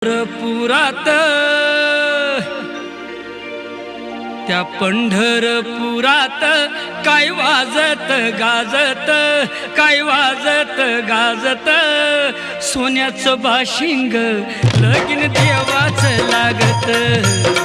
पंढरपुरात त्या पंढरपुरात काय वाजत गाजत, काय वाजत गाजत, सोन्याचं बाशिंग लगीन देवाचं लागत.